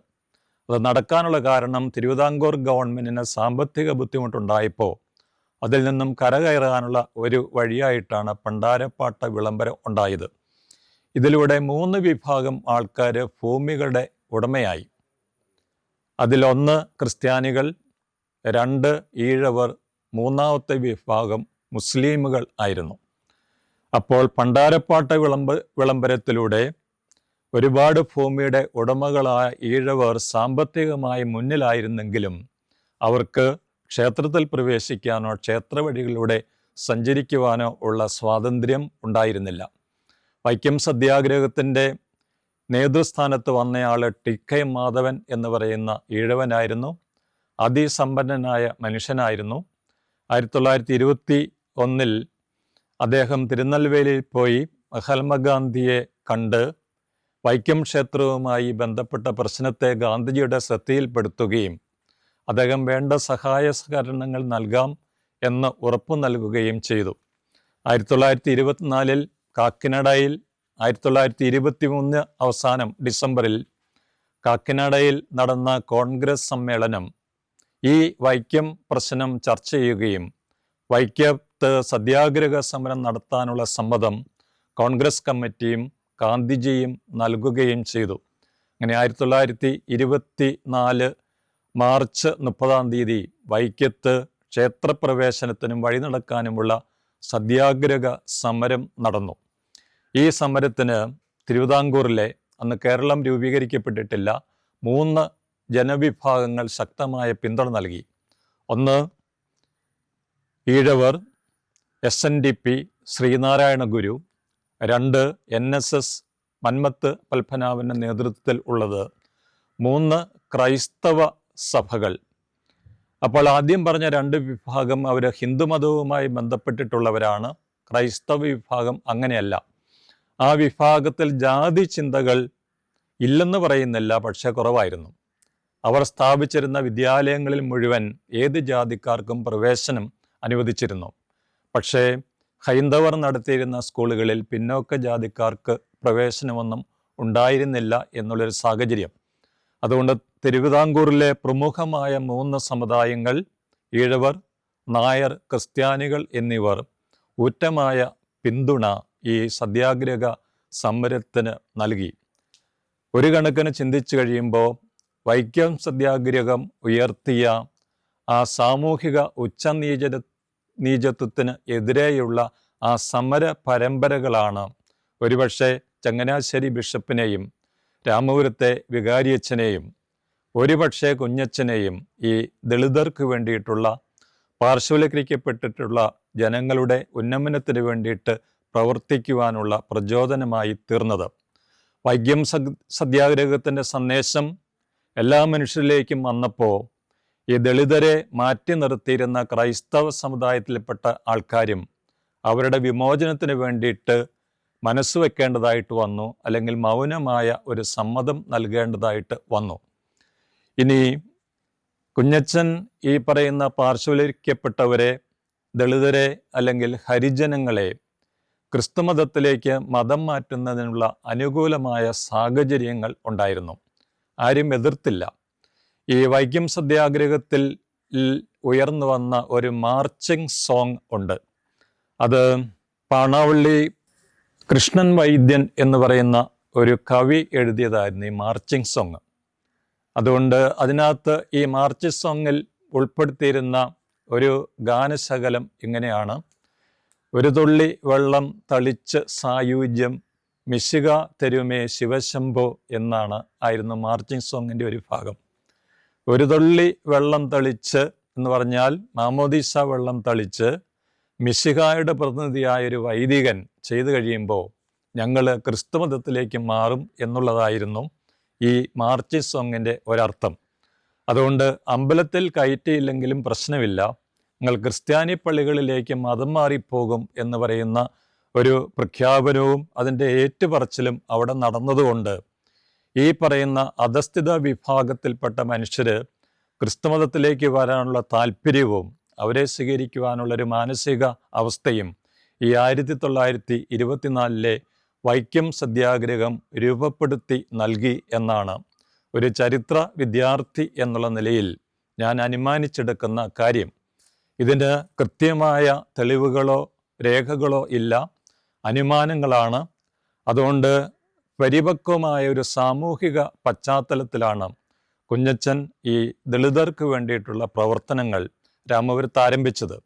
അത് നടക്കാനുള്ള കാരണം തിരുവിതാംകൂർ ഗവൺമെൻറ്റിന് സാമ്പത്തിക ബുദ്ധിമുട്ടുണ്ടായപ്പോൾ അതിൽ നിന്നും കരകയറാനുള്ള ഒരു വഴിയായിട്ടാണ് ഭണ്ഡാരപ്പാട്ട വിളംബരം ഉണ്ടായത്. ഇതിലൂടെ 3 വിഭാഗം ആൾക്കാർ ഭൂമികളുടെ ഉടമയായി. അതിലൊന്ന് ക്രിസ്ത്യാനികൾ, 2 ഈഴവർ, 3ാമത്തെ വിഭാഗം മുസ്ലിമുകൾ ആയിരുന്നു. അപ്പോൾ ഭണ്ഡാരപ്പാട്ട വിളംബരത്തിലൂടെ ഒരുപാട് ഭൂമിയുടെ ഉടമകളായ ഈഴവർ സാമ്പത്തികമായി മുന്നിലായിരുന്നെങ്കിലും അവർക്ക് ക്ഷേത്രത്തിൽ പ്രവേശിക്കാനോ ക്ഷേത്ര വഴികളിലൂടെ സഞ്ചരിക്കുവാനോ ഉള്ള സ്വാതന്ത്ര്യം ഉണ്ടായിരുന്നില്ല. വൈക്കം സത്യാഗ്രഹത്തിൻ്റെ നേതൃസ്ഥാനത്ത് വന്നയാൾ ടി.കെ. മാധവൻ എന്ന് പറയുന്ന ഈഴവനായിരുന്നു. അതിസമ്പന്നനായ മനുഷ്യനായിരുന്നു. 1921 അദ്ദേഹം തിരുനെൽവേലിയിൽ പോയി മഹാത്മാഗാന്ധിയെ കണ്ട് വൈക്കം ക്ഷേത്രവുമായി ബന്ധപ്പെട്ട പ്രശ്നത്തെ ഗാന്ധിജിയുടെ ശ്രദ്ധയിൽപ്പെടുത്തുകയും അദ്ദേഹം വേണ്ട സഹായ സഹകരണങ്ങൾ നൽകാം എന്ന് ഉറപ്പു നൽകുകയും ചെയ്തു. 1924 കാക്കിനഡയിൽ, 1923 അവസാനം ഡിസംബറിൽ കാക്കിനഡയിൽ നടന്ന കോൺഗ്രസ് സമ്മേളനം ഈ വൈക്കം പ്രശ്നം ചർച്ച ചെയ്യുകയും വൈക്കത്ത് സത്യാഗ്രഹ സമരം നടത്താനുള്ള സമ്മതം കോൺഗ്രസ് കമ്മിറ്റിയും ഗാന്ധിജിയും നൽകുകയും ചെയ്തു. അങ്ങനെ 1924 മാർച്ച് 30 വൈക്കത്ത് ക്ഷേത്രപ്രവേശനത്തിനും വഴി നടക്കാനുമുള്ള സത്യാഗ്രഹ സമരം നടന്നു. ഈ സമരത്തിന് തിരുവിതാംകൂറിലെ, അന്ന് കേരളം രൂപീകരിക്കപ്പെട്ടിട്ടില്ല, 3 ജനവിഭാഗങ്ങൾ ശക്തമായ പിന്തുണ നൽകി. ഒന്ന് ഈഴവർ, SNDP ശ്രീനാരായണ ഗുരു, 2 NSS മന്മത്ത് പത്മനാഭൻ്റെ നേതൃത്വത്തിൽ ഉള്ളത്, 3 ക്രൈസ്തവ സഭകൾ. അപ്പോൾ ആദ്യം പറഞ്ഞ 2 വിഭാഗം അവർ ഹിന്ദുമതവുമായി ബന്ധപ്പെട്ടിട്ടുള്ളവരാണ്. ക്രൈസ്തവ വിഭാഗം അങ്ങനെയല്ല. ആ വിഭാഗത്തിൽ ജാതി ചിന്തകൾ ഇല്ലെന്ന് പറയുന്നില്ല, പക്ഷേ കുറവായിരുന്നു. അവർ സ്ഥാപിച്ചിരുന്ന വിദ്യാലയങ്ങളിൽ മുഴുവൻ ഏത് ജാതിക്കാർക്കും പ്രവേശനം അനുവദിച്ചിരുന്നു. പക്ഷേ ഹൈന്ദവർ നടത്തിയിരുന്ന സ്കൂളുകളിൽ പിന്നോക്ക ജാതിക്കാർക്ക് പ്രവേശനമൊന്നും ഉണ്ടായിരുന്നില്ല എന്നുള്ളൊരു സാഹചര്യം. അതുകൊണ്ട് തിരുവിതാംകൂറിലെ പ്രമുഖമായ 3 സമുദായങ്ങൾ, ഈഴവർ, നായർ, ക്രിസ്ത്യാനികൾ എന്നിവർ ഊറ്റമായ പിന്തുണ ഈ സത്യാഗ്രഹ സമരത്തിന് നൽകി. ഒരു കണക്കിന് ചിന്തിച്ചു കഴിയുമ്പോൾ വൈക്കം സത്യാഗ്രഹം ഉയർത്തിയ ആ സാമൂഹിക നീചത്വത്തിന് എതിരെയുള്ള ആ സമര പരമ്പരകളാണ് ഒരുപക്ഷെ ചങ്ങനാശ്ശേരി ബിഷപ്പിനെയും രാമപുരത്തെ വികാരിയച്ഛനെയും ഒരുപക്ഷെ കുഞ്ഞച്ഛനെയും ഈ ദളിതർക്ക് വേണ്ടിയിട്ടുള്ള പാർശ്വവൽക്കരിക്കപ്പെട്ടിട്ടുള്ള ജനങ്ങളുടെ ഉന്നമനത്തിന് വേണ്ടിയിട്ട് പ്രവർത്തിക്കുവാനുള്ള പ്രചോദനമായി തീർന്നത്. വൈക്കം സത്യാഗ്രഹത്തിൻ്റെ സന്ദേശം എല്ലാ മനുഷ്യരിലേക്കും വന്നപ്പോൾ ഈ ദളിതരെ മാറ്റി നിർത്തിയിരുന്ന ക്രൈസ്തവ സമുദായത്തിൽപ്പെട്ട ആൾക്കാരും അവരുടെ വിമോചനത്തിന് വേണ്ടിയിട്ട് മനസ്സ് വെക്കേണ്ടതായിട്ട് വന്നു, അല്ലെങ്കിൽ മൗനമായ ഒരു സമ്മതം നൽകേണ്ടതായിട്ട് വന്നു. ഇനി കുഞ്ഞച്ചൻ ഈ പറയുന്ന പാർശ്വവൽക്കരിക്കപ്പെട്ടവരെ, ദളിതരെ അല്ലെങ്കിൽ ഹരിജനങ്ങളെ ക്രിസ്തുമതത്തിലേക്ക് മതം മാറ്റുന്നതിനുള്ള അനുകൂലമായ സാഹചര്യങ്ങൾ ഉണ്ടായിരുന്നു. ആരും എതിർത്തില്ല. ഈ വൈക്കം സത്യാഗ്രഹത്തിൽ ഉയർന്നു വന്ന ഒരു മാർച്ചിങ് സോങ് ഉണ്ട്. അത് പാണാവള്ളി കൃഷ്ണൻ വൈദ്യൻ എന്ന് പറയുന്ന ഒരു കവി എഴുതിയതായിരുന്നു ഈ മാർച്ചിങ് സോങ്. അതുകൊണ്ട് അതിനകത്ത് ഈ മാർച്ചിങ് സോങ്ങിൽ ഉൾപ്പെടുത്തിയിരുന്ന ഒരു ഗാനശകലം ഇങ്ങനെയാണ്: ഒരു തുള്ളി വെള്ളം തളിച്ച് സായുജ്യം മിശിക തെരുമേ ശിവശംഭോ ആയിരുന്നു മാർച്ചിങ് സോങ്ങിൻ്റെ ഒരു ഭാഗം. ഒരു തുള്ളി വെള്ളം തളിച്ച് എന്ന് പറഞ്ഞാൽ മാമോദീസ വെള്ളം തളിച്ച് മിശിഹായുടെ പ്രതിനിധിയായൊരു വൈദികൻ ചെയ്തു കഴിയുമ്പോൾ ഞങ്ങൾ ക്രിസ്തുമതത്തിലേക്ക് മാറും എന്നുള്ളതായിരുന്നു ഈ മാർച്ചിങ് സോങ്ങിൻ്റെ ഒരർത്ഥം. അതുകൊണ്ട് അമ്പലത്തിൽ കയറ്റിയില്ലെങ്കിലും പ്രശ്നമില്ല, നിങ്ങൾ ക്രിസ്ത്യാനി പള്ളികളിലേക്ക് മതം മാറിപ്പോകും എന്ന് പറയുന്ന ഒരു പ്രഖ്യാപനവും അതിൻ്റെ ഏറ്റുപറച്ചിലും അവിടെ നടന്നതുകൊണ്ട് ഈ പറയുന്ന അധസ്ഥിത വിഭാഗത്തിൽപ്പെട്ട മനുഷ്യർ ക്രിസ്തുമതത്തിലേക്ക് വരാനുള്ള താല്പര്യവും അവരെ സ്വീകരിക്കുവാനുള്ളൊരു മാനസിക അവസ്ഥയും ഈ 1924 വൈക്കം സത്യാഗ്രഹം രൂപപ്പെടുത്തി നൽകി എന്നാണ് ഒരു ചരിത്ര വിദ്യാർത്ഥി എന്നുള്ള നിലയിൽ ഞാൻ അനുമാനിച്ചെടുക്കുന്ന കാര്യം. ഇതിന് കൃത്യമായ തെളിവുകളോ രേഖകളോ ഇല്ല, അനുമാനങ്ങളാണ്. അതുകൊണ്ട് പരിപക്വമായ ഒരു സാമൂഹിക പശ്ചാത്തലത്തിലാണ് കുഞ്ഞച്ചൻ ഈ ദളിതർക്ക് വേണ്ടിയിട്ടുള്ള പ്രവർത്തനങ്ങൾ രാമപുരത്ത് ആരംഭിച്ചത്.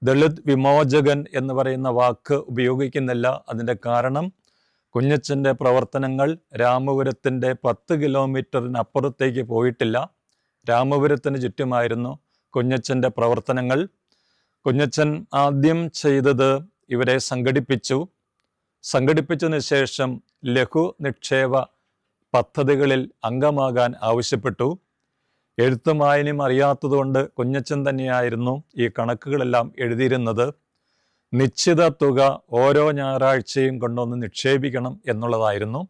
ദളിത് വിമോചകൻ എന്ന് പറയുന്ന വാക്ക് ഉപയോഗിക്കുന്നില്ല. അതിൻ്റെ കാരണം കുഞ്ഞച്ചൻ്റെ പ്രവർത്തനങ്ങൾ രാമപുരത്തിൻ്റെ 10 കിലോമീറ്ററിനപ്പുറത്തേക്ക് പോയിട്ടില്ല. രാമപുരത്തിന് ചുറ്റുമായിരുന്നു കുഞ്ഞച്ചൻ്റെ പ്രവർത്തനങ്ങൾ. കുഞ്ഞച്ചൻ ആദ്യം ചെയ്തത് ഇവരെ സംഘടിപ്പിച്ചതിന് ശേഷം ലഘു നിക്ഷേപ പദ്ധതികളിൽ അംഗമാകാൻ ആവശ്യപ്പെട്ടു. എഴുത്തും വായനയും അറിയാത്തതുകൊണ്ട് കുഞ്ഞച്ചൻ തന്നെയായിരുന്നു ഈ കണക്കുകളെല്ലാം എഴുതിയിരുന്നത്. നിശ്ചിത തുക ഓരോ ഞായറാഴ്ചയും കൊണ്ടുവന്ന് നിക്ഷേപിക്കണം എന്നുള്ളതായിരുന്നു.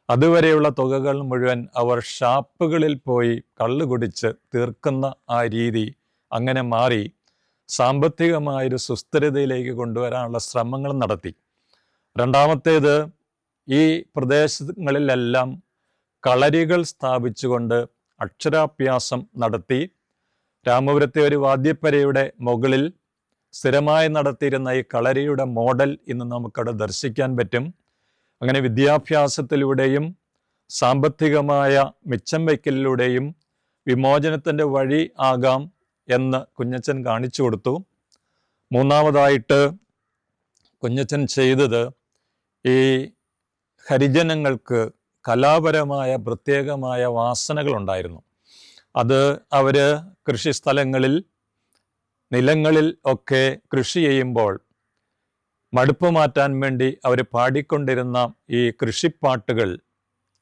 അതുവരെയുള്ള തുകകൾ മുഴുവൻ അവർ ഷാപ്പുകളിൽ പോയി കള്ളു കുടിച്ച് തീർക്കുന്ന ആ രീതി അങ്ങനെ മാറി സാമ്പത്തികമായൊരു സുസ്ഥിരതയിലേക്ക് കൊണ്ടുവരാനുള്ള ശ്രമങ്ങൾ നടത്തി. രണ്ടാമത്തേത്, ഈ പ്രദേശങ്ങളിലെല്ലാം കളരികൾ സ്ഥാപിച്ചുകൊണ്ട് അക്ഷരാഭ്യാസം നടത്തി. രാമപുരത്തെ ഒരു വാദ്യപ്പരയുടെ മുകളിൽ സ്ഥിരമായി നടത്തിയിരുന്ന ഈ കളരിയുടെ മോഡൽ ഇന്ന് നമുക്കവിടെ ദർശിക്കാൻ പറ്റും. അങ്ങനെ വിദ്യാഭ്യാസത്തിലൂടെയും സാമ്പത്തികമായ മിച്ചം വയ്ക്കലിലൂടെയും വിമോചനത്തിൻ്റെ വഴി ആകാം എന്ന് കുഞ്ഞച്ചൻ കാണിച്ചു കൊടുത്തു. മൂന്നാമതായിട്ട് കുഞ്ഞച്ചൻ ചെയ്തത് ഈ ഹരിജനങ്ങൾക്ക് കലാപരമായ പ്രത്യേകമായ വാസനകളുണ്ടായിരുന്നു. അത് അവർ കൃഷിസ്ഥലങ്ങളിൽ നിലങ്ങളിൽ ഒക്കെ കൃഷി ചെയ്യുമ്പോൾ മടുപ്പ് മാറ്റാൻ വേണ്ടി അവർ പാടിക്കൊണ്ടിരുന്ന ഈ കൃഷിപ്പാട്ടുകൾ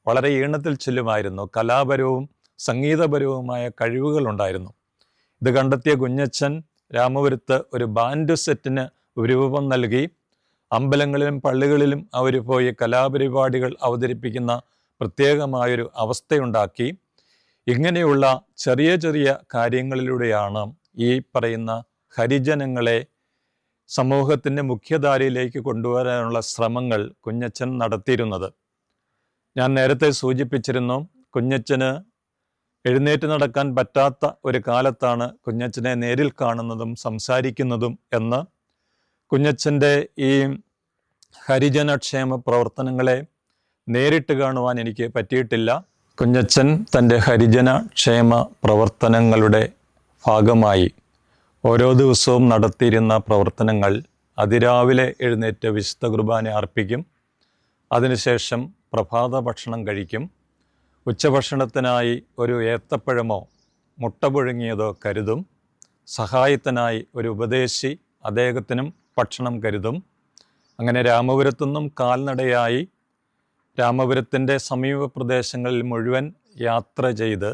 വളരെ ഈണത്തിൽ ചൊല്ലുമായിരുന്നു. കലാപരവും സംഗീതപരവുമായ കഴിവുകളുണ്ടായിരുന്നു. ഇത് കണ്ടെത്തിയ കുഞ്ഞച്ചൻ രാമപുരത്ത് ഒരു ബാൻഡ് സെറ്റിന് രൂപം നൽകി. അമ്പലങ്ങളിലും പള്ളികളിലും അവർ പോയി കലാപരിപാടികൾ അവതരിപ്പിക്കുന്ന പ്രത്യേകമായൊരു അവസ്ഥയുണ്ടാക്കി. ഇങ്ങനെയുള്ള ചെറിയ ചെറിയ കാര്യങ്ങളിലൂടെയാണ് ഈ പറയുന്ന ഹരിജനങ്ങളെ സമൂഹത്തിൻ്റെ മുഖ്യധാരയിലേക്ക് കൊണ്ടുവരാനുള്ള ശ്രമങ്ങൾ കുഞ്ഞച്ചൻ നടത്തിയിരുന്നത്. ഞാൻ നേരത്തെ സൂചിപ്പിച്ചിരുന്നു, കുഞ്ഞച്ചന് എഴുന്നേറ്റ് നടക്കാൻ പറ്റാത്ത ഒരു കാലത്താണ് കുഞ്ഞച്ചനെ നേരിൽ കാണുന്നതും സംസാരിക്കുന്നതും എന്ന്. കുഞ്ഞച്ചൻ്റെ ഈ ഹരിജനക്ഷേമ പ്രവർത്തനങ്ങളെ നേരിട്ട് കാണുവാൻ എനിക്ക് പറ്റിയിട്ടില്ല. കുഞ്ഞച്ചൻ തൻ്റെ ഹരിജനക്ഷേമ പ്രവർത്തനങ്ങളുടെ ഭാഗമായി ഓരോ ദിവസവും നടത്തിയിരുന്ന പ്രവർത്തനങ്ങൾ അതിരാവിലെ എഴുന്നേറ്റ് വിശുദ്ധ കുർബാന അർപ്പിക്കും. അതിനുശേഷം പ്രഭാത ഭക്ഷണം കഴിക്കും. ഉച്ചഭക്ഷണത്തിനായി ഒരു ഏത്തപ്പഴമോ മുട്ട പുഴുങ്ങിയതോ കരുതും. സഹായത്തിനായി ഒരു ഉപദേശി അദ്ദേഹത്തിനും ഭക്ഷണം കരുതും. അങ്ങനെ രാമപുരത്തുനിന്നും കാൽനടയായി രാമപുരത്തിൻ്റെ സമീപ പ്രദേശങ്ങളിൽ മുഴുവൻ യാത്ര ചെയ്ത്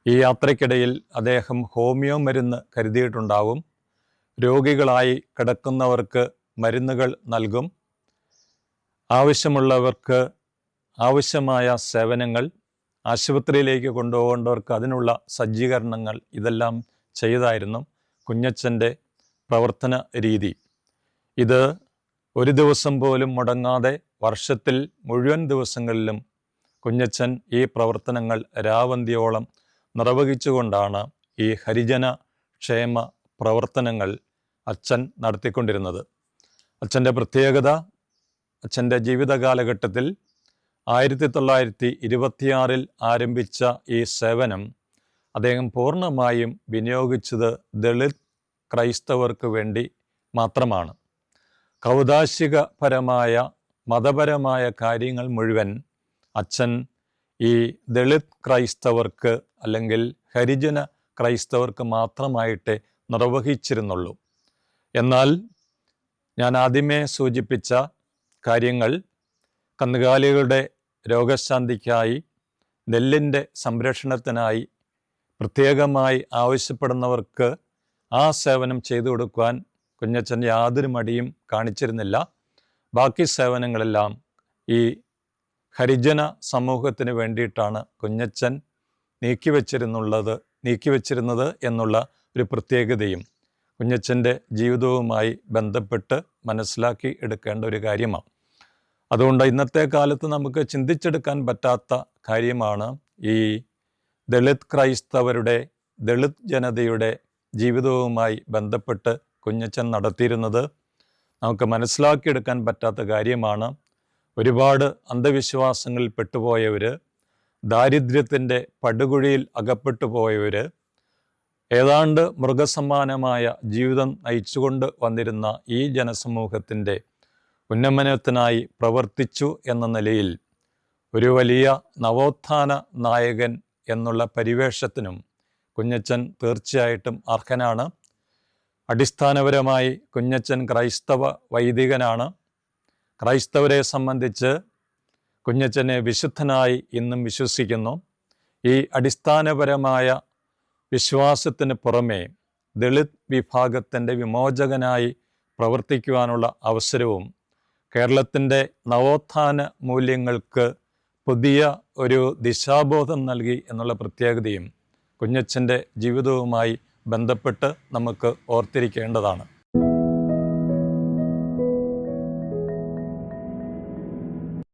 ഈ യാത്രയ്ക്കിടയിൽ അദ്ദേഹം ഹോമിയോ മരുന്ന് കരുതിയിട്ടുണ്ടാവും. രോഗികളായി കിടക്കുന്നവർക്ക് മരുന്നുകൾ നൽകും. ആവശ്യമുള്ളവർക്ക് ആവശ്യമായ സേവനങ്ങൾ, ആശുപത്രിയിലേക്ക് കൊണ്ടുപോകേണ്ടവർക്ക് അതിനുള്ള സജ്ജീകരണങ്ങൾ, ഇതെല്ലാം ചെയ്തായിരുന്നു കുഞ്ഞച്ചൻ്റെ പ്രവർത്തന രീതി. ഇത് ഒരു ദിവസം പോലും മുടങ്ങാതെ വർഷത്തിൽ മുഴുവൻ ദിവസങ്ങളിലും കുഞ്ഞച്ചൻ ഈ പ്രവർത്തനങ്ങൾ രാവന്തിയോളം നിർവഹിച്ചുകൊണ്ടാണ് ഈ ഹരിജന ക്ഷേമ പ്രവർത്തനങ്ങൾ അച്ഛൻ നടത്തിക്കൊണ്ടിരുന്നത്. അച്ഛൻ്റെ പ്രത്യേകത, അച്ഛൻ്റെ ജീവിത കാലഘട്ടത്തിൽ 1926 ആരംഭിച്ച ഈ സേവനം അദ്ദേഹം പൂർണ്ണമായും വിനിയോഗിച്ചത് ദളിത് ക്രൈസ്തവർക്ക് വേണ്ടി മാത്രമാണ്. കൗദാശികപരമായ മതപരമായ കാര്യങ്ങൾ മുഴുവൻ അച്ഛൻ ഈ ദളിത് ക്രൈസ്തവർക്ക് അല്ലെങ്കിൽ ഹരിജന ക്രൈസ്തവർക്ക് മാത്രമായിട്ടേ നിർവഹിച്ചിരുന്നുള്ളൂ. എന്നാൽ ഞാൻ ആദ്യമേ സൂചിപ്പിച്ച കാര്യങ്ങൾ, കന്നുകാലികളുടെ രോഗശാന്തിക്കായി, നെല്ലിൻ്റെ സംരക്ഷണത്തിനായി പ്രത്യേകമായി ആവശ്യപ്പെടുന്നവർക്ക് ആ സേവനം ചെയ്തു കൊടുക്കുവാൻ കുഞ്ഞച്ചൻ യാതൊരു മടിയും കാണിച്ചിരുന്നില്ല. ബാക്കി സേവനങ്ങളെല്ലാം ഈ ഹരിജന സമൂഹത്തിന് വേണ്ടിയിട്ടാണ് കുഞ്ഞച്ചൻ നീക്കിവെച്ചിരുന്നത് എന്നുള്ള ഒരു പ്രത്യേകതയും കുഞ്ഞച്ചൻ്റെ ജീവിതവുമായി ബന്ധപ്പെട്ട് മനസ്സിലാക്കി എടുക്കേണ്ട ഒരു കാര്യമാണ്. അതുകൊണ്ട് ഇന്നത്തെ കാലത്ത് നമുക്ക് ചിന്തിച്ചെടുക്കാൻ പറ്റാത്ത കാര്യമാണ് ഈ ദളിത് ക്രൈസ്തവരുടെ, ദളിത് ജനതയുടെ ജീവിതവുമായി ബന്ധപ്പെട്ട് കുഞ്ഞച്ചൻ നടത്തിയിരുന്നത്. നമുക്ക് മനസ്സിലാക്കിയെടുക്കാൻ പറ്റാത്ത കാര്യമാണ്. ഒരുപാട് അന്ധവിശ്വാസങ്ങളിൽ പെട്ടുപോയവർ, ദാരിദ്ര്യത്തിൻ്റെ പടുകുഴിയിൽ അകപ്പെട്ടു പോയവർ, ഏതാണ്ട് മൃഗസമാനമായ ജീവിതം നയിച്ചുകൊണ്ട് വന്നിരുന്ന ഈ ജനസമൂഹത്തിൻ്റെ ഉന്നമനത്തിനായി പ്രവർത്തിച്ചു എന്ന നിലയിൽ ഒരു വലിയ നവോത്ഥാന നായകൻ എന്നുള്ള പരിവേഷത്തിനും കുഞ്ഞച്ചൻ തീർച്ചയായിട്ടും അർഹനാണ്. അടിസ്ഥാനപരമായി കുഞ്ഞച്ചൻ ക്രൈസ്തവ വൈദികനാണ്. ക്രൈസ്തവരെ സംബന്ധിച്ച് കുഞ്ഞച്ചനെ വിശുദ്ധനായി ഇന്നും വിശ്വസിക്കുന്നു. ഈ അടിസ്ഥാനപരമായ വിശ്വാസത്തിന് പുറമേ ദളിത് വിഭാഗത്തിൻ്റെ വിമോചകനായി പ്രവർത്തിക്കുവാനുള്ള അവസരവും കേരളത്തിൻ്റെ നവോത്ഥാന മൂല്യങ്ങൾക്ക് പുതിയ ഒരു ദിശാബോധം നൽകി എന്നുള്ള പ്രത്യേകതയും കുഞ്ഞച്ചൻ്റെ ജീവിതവുമായി ബന്ധപ്പെട്ട് നമുക്ക് ഓർത്തിരിക്കേണ്ടതാണ്.